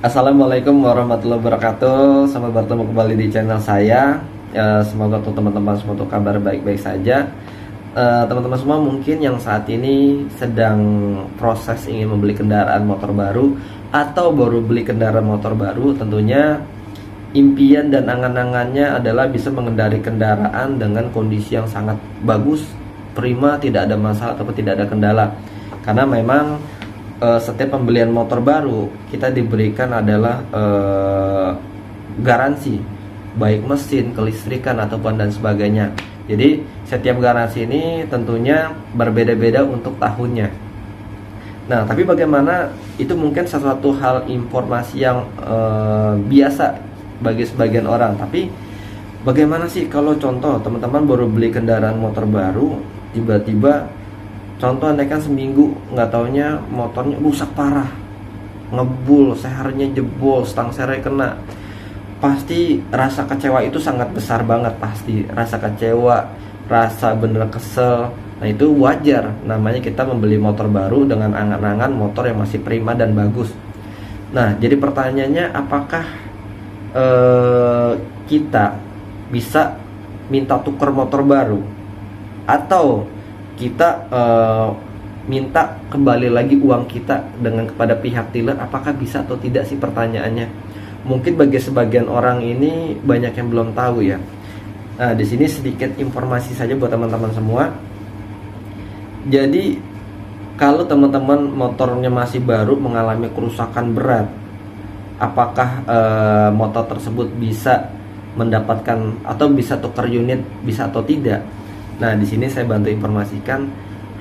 Assalamualaikum warahmatullahi wabarakatuh. Selamat bertemu kembali di channel saya. Semoga untuk teman-teman semua untuk kabar baik-baik saja. Teman-teman semua mungkin yang saat ini sedang proses ingin membeli kendaraan motor baru atau baru beli kendaraan motor baru, tentunya impian dan angan-angannya adalah bisa mengendarai kendaraan dengan kondisi yang sangat bagus, prima, tidak ada masalah ataupun tidak ada kendala. Karena memang setiap pembelian motor baru kita diberikan adalah garansi baik mesin, kelistrikan ataupun dan sebagainya. Jadi setiap garansi ini tentunya berbeda-beda untuk tahunnya. Nah, tapi bagaimana itu mungkin sesuatu hal informasi yang biasa bagi sebagian orang. Tapi bagaimana sih kalau contoh teman-teman baru beli kendaraan motor baru, tiba-tiba contoh andai kan seminggu nggak taunya motornya rusak parah, ngebul, sehernya jebol, stang sernya kena. Pasti rasa kecewa itu sangat besar banget, pasti rasa kecewa, rasa bener kesel. Nah itu wajar, namanya kita membeli motor baru dengan angan-angan motor yang masih prima dan bagus. Nah jadi pertanyaannya, apakah kita bisa minta tuker motor baru atau kita minta kembali lagi uang kita dengan kepada pihak dealer? Apakah bisa atau tidak sih pertanyaannya? Mungkin bagi sebagian orang ini banyak yang belum tahu ya. Nah, di sini sedikit informasi saja buat teman-teman semua. Jadi kalau teman-teman motornya masih baru mengalami kerusakan berat, apakah motor tersebut bisa mendapatkan atau bisa tukar unit, bisa atau tidak? Nah, di sini saya bantu informasikan,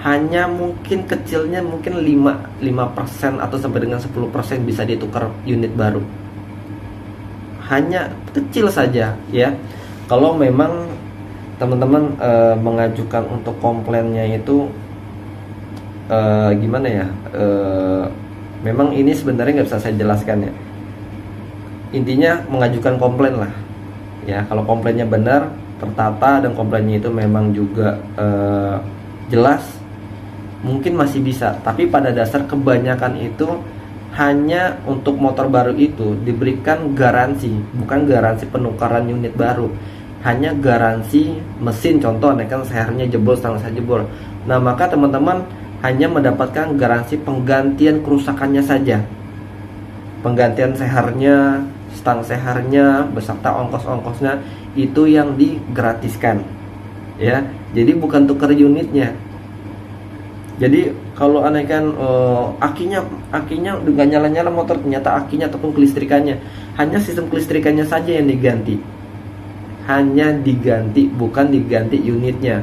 hanya mungkin kecilnya mungkin 5% atau sampai dengan 10% bisa ditukar unit baru. Hanya kecil saja ya. Kalau memang teman-teman mengajukan untuk komplainnya itu gimana ya? Memang ini sebenarnya nggak bisa saya jelaskan ya. Intinya mengajukan komplain lah. Ya, kalau komplainnya benar, tertata dan komplainnya itu memang juga jelas, mungkin masih bisa. Tapi pada dasar kebanyakan itu hanya untuk motor baru itu diberikan garansi, bukan garansi penukaran unit baru, hanya garansi mesin. Contoh, kan sehernya jebol, stang saya jebol. Nah maka teman-teman hanya mendapatkan garansi penggantian kerusakannya saja, penggantian sehernya, stang sehernya beserta ongkos-ongkosnya itu yang digratiskan ya. Jadi bukan tukar unitnya. Jadi kalau aneh kan akinya udah nyala-nyala motor, ternyata akinya ataupun kelistrikannya, hanya sistem kelistrikannya saja yang diganti, hanya diganti, bukan diganti unitnya.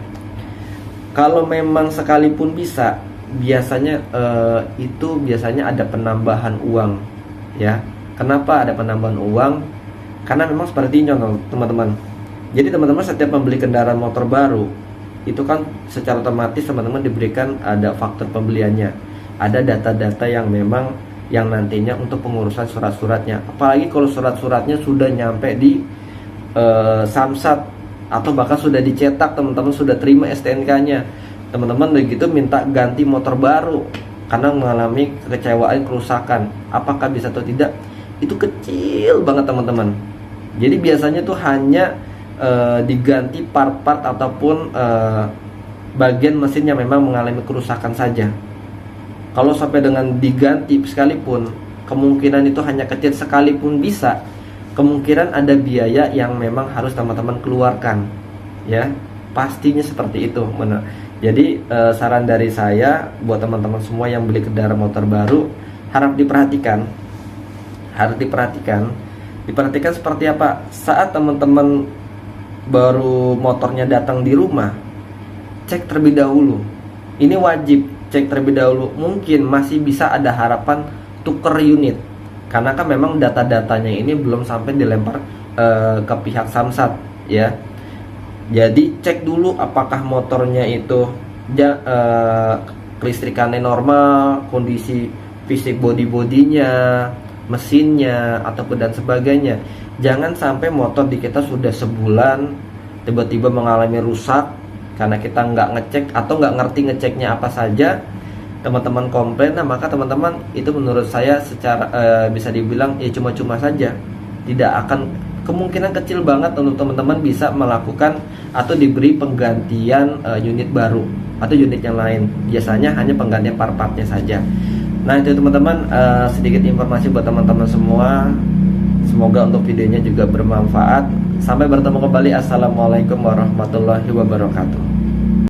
Kalau memang sekalipun bisa, biasanya itu biasanya ada penambahan uang ya. Kenapa ada penambahan uang? Karena memang seperti ini teman-teman. Jadi teman-teman setiap membeli kendaraan motor baru itu kan secara otomatis teman-teman diberikan ada faktur pembeliannya, ada data-data yang memang yang nantinya untuk pengurusan surat-suratnya. Apalagi kalau surat-suratnya sudah nyampe di Samsat atau bahkan sudah dicetak, teman-teman sudah terima STNK-nya, teman-teman begitu minta ganti motor baru karena mengalami kekecewaan, kerusakan, apakah bisa atau tidak? Itu kecil banget teman-teman. Jadi biasanya tuh hanya diganti part-part ataupun bagian mesin yang memang mengalami kerusakan saja. Kalau sampai dengan diganti sekalipun, kemungkinan itu hanya kecil. Sekalipun bisa, kemungkinan ada biaya yang memang harus teman-teman keluarkan ya. Pastinya seperti itu, benar. Jadi saran dari saya buat teman-teman semua yang beli kendaraan motor baru, harap diperhatikan seperti apa saat teman-teman baru motornya datang di rumah. Cek terlebih dahulu, ini wajib cek terlebih dahulu. Mungkin masih bisa ada harapan tuker unit, karena kan memang data-datanya ini belum sampai dilempar ke pihak Samsat ya. Jadi cek dulu apakah motornya itu kelistrikannya normal, kondisi fisik body-bodinya, mesinnya ataupun dan sebagainya. Jangan sampai motor di kita sudah sebulan tiba-tiba mengalami rusak karena kita nggak ngecek atau nggak ngerti ngeceknya apa saja. teman-teman komplain, nah maka teman-teman itu menurut saya secara bisa dibilang ya cuma-cuma saja, tidak akan, kemungkinan kecil banget untuk teman-teman bisa melakukan atau diberi penggantian unit baru atau unit yang lain. Biasanya hanya penggantian part-partnya saja. Nah itu teman-teman, sedikit informasi buat teman-teman semua. Semoga untuk videonya juga bermanfaat. Sampai bertemu kembali. Assalamualaikum warahmatullahi wabarakatuh.